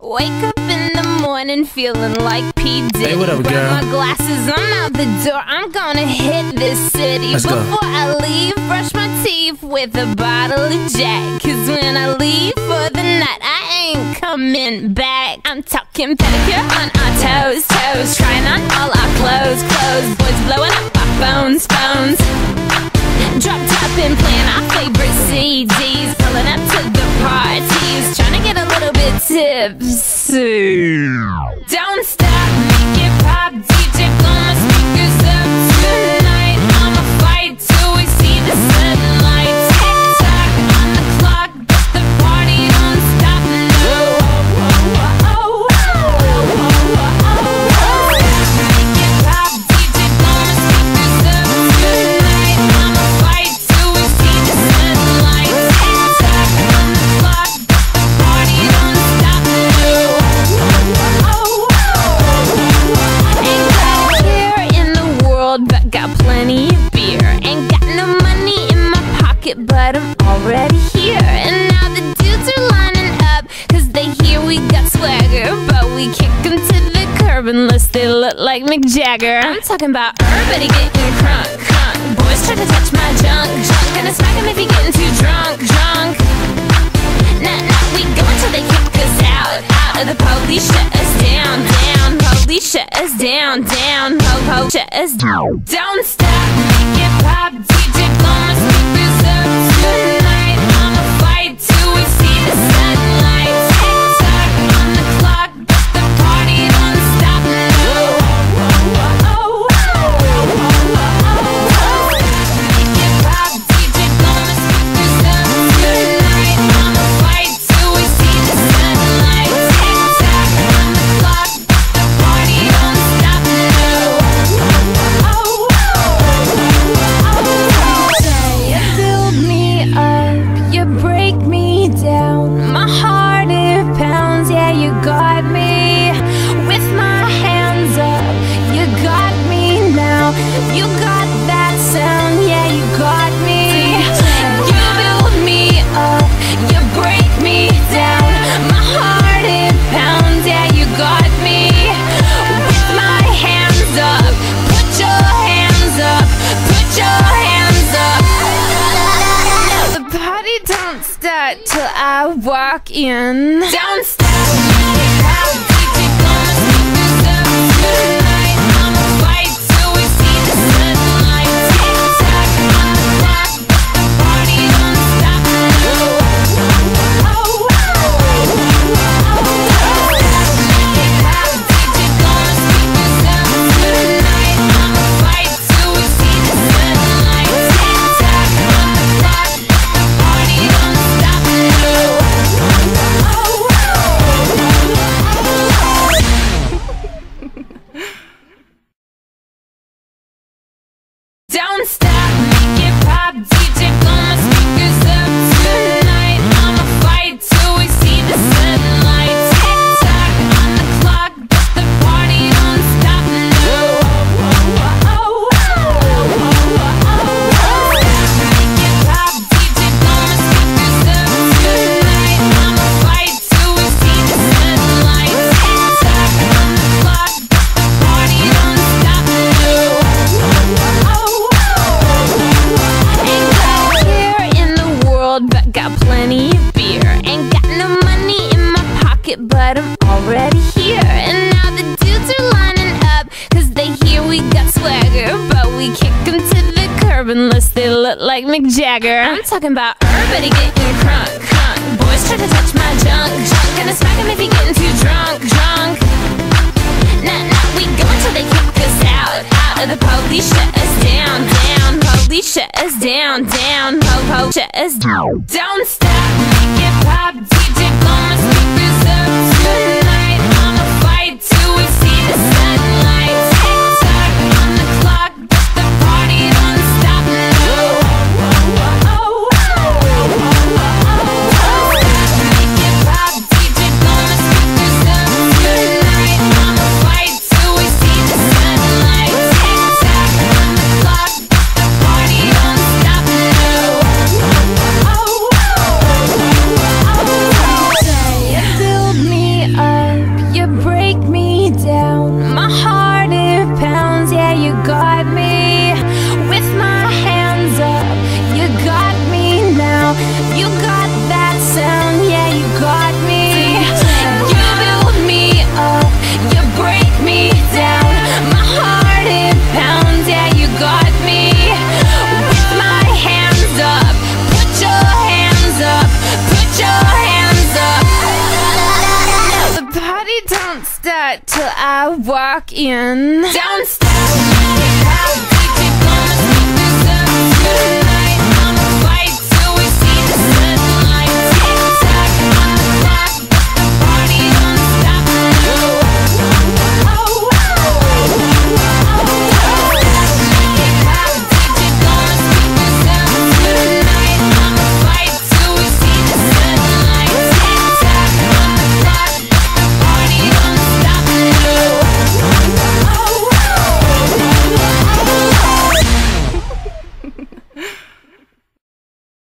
Wake up in the morning feeling like P. Diddy. Hey, what up, girl? Grab my glasses, I'm out the door. I'm gonna hit this city. Let's go. Before I leave, brush my teeth with a bottle of Jack. Cause when I leave for the night, I ain't coming back. I'm talking pedicure on our toes, toes. Trying on all our clothes, clothes. Boys blowing up our phones, phones. Drop top and playing our favorite CDs. Pulling up to the parties, trying to get a little bit tipsy. Don't stop, make it pop. DJ blow my speakers up tonight. I'ma fight till we see the sunlight. Tick tock on the clock, but the party don't stop. No. Make it pop, DJ blow my speakers up tonight. I'ma fight till we see the sunlight. Tick tock on the clock, but the party don't stop. No. Ain't got a care in the world, but got plenty of beer. Ain't got no money in my pocket, but I'm already here. And now the dudes are lining up, cause they hear we got swagger. But we kick them to the curb unless they look like Mick Jagger. I'm talking about everybody getting crunk, crunk. Boys try to touch my junk, junk. Gonna smack him if he getting too drunk, drunk. Nah, nah, we go until they kick us out, out. The police shut us down, down. Police shut us down, down. Po-po shut us down. Don't stop, make it pop. DJ blow my speakers up tonight. I'ma fight till we see the sunlight. Tick tock on the clock, but the party don't stop. No. Make it pop, DJ blow my speakers up tonight. I'ma fight till we see the sunlight. Tick tock on the clock, but the party don't stop. No. You build me up, you break me down. My heart it pounds, yeah, you got me. With my hands up, you got me now. You got that sound, yeah, you got me. You build me up, you break me down. My heart it pounds, yeah, you got me. With my hands up, put your hands up, put your hands up. The party don't start till I walk in. Don't stop. DJ blow my speakers up tonight. I'ma fight till we see the sunlight. Tick tock on the clock, but the party don't stop. No. Make it pop, DJ blow my speakers up tonight. I'ma fight till we see the sunlight. Tick tock on the clock, but the party don't stop. No. Don't stop, make it pop. DJ blow my speakers up tonight. I'ma fight till we see the sunlight. Tick tock on the clock, but the party don't stop. No. Make it pop, DJ blow my speakers up tonight. I'ma fight till we see the sunlight. Tick tock on the clock, but the party don't stop. No. Ain't got a care in the world, but got plenty of beer. Ain't got no money in my pocket, but I'm already here. And now the dudes are lining up, cause they hear we got swagger. But we kick them to the curb unless they look like Mick Jagger. I'm talking about everybody getting crunk, crunk. Boys try to touch my junk, junk. Gonna smack him if he getting too drunk, drunk. Nah, nah, we go until they kick us out, out. The police shut us down, down. Police shut us down, down. Po-po shut us down. Don't stop, make it pop. DJ blow my speakers up tonight. I'ma fight till we see the sunlight. Tick tock on the clock, but the party don't stop. No. Make it pop, DJ blow my speakers up tonight. I'ma fight till we see the sunlight. Tick tock on the clock, but the party don't stop. No. don't start till I walk in. Don't stop.